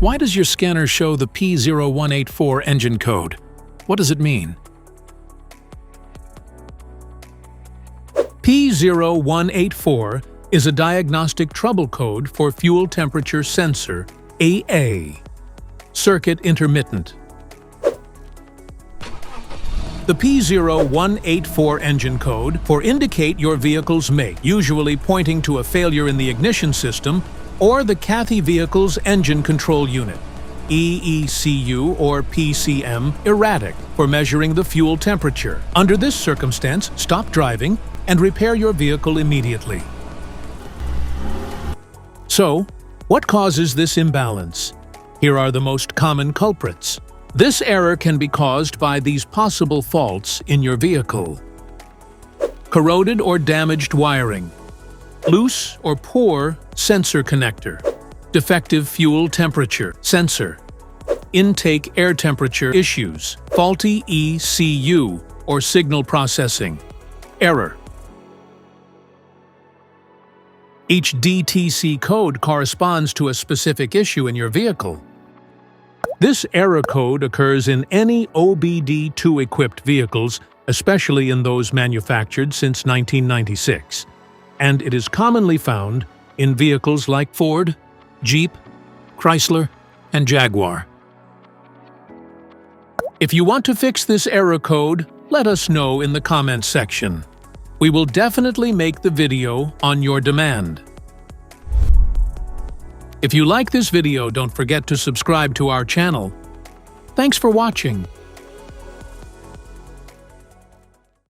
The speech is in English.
Why does your scanner show the P0184 engine code? What does it mean? P0184 is a diagnostic trouble code for fuel temperature sensor, AA. Circuit intermittent. The P0184 engine code for indicate your vehicle's make, usually pointing to a failure in the ignition system or the Cathy vehicle's engine control unit, EECU or PCM, erratic for measuring the fuel temperature. Under this circumstance, stop driving and repair your vehicle immediately. So, what causes this imbalance? Here are the most common culprits. This error can be caused by these possible faults in your vehicle: corroded or damaged wiring, loose or poor sensor connector, defective fuel temperature sensor, intake air temperature issues, faulty ECU or signal processing, error. Each DTC code corresponds to a specific issue in your vehicle. This error code occurs in any OBD2-equipped vehicles, especially in those manufactured since 1996, and it is commonly found in vehicles like Ford, Jeep, Chrysler, and Jaguar. If you want to fix this error code, let us know in the comments section. We will definitely make the video on your demand. If you like this video, don't forget to subscribe to our channel. Thanks for watching.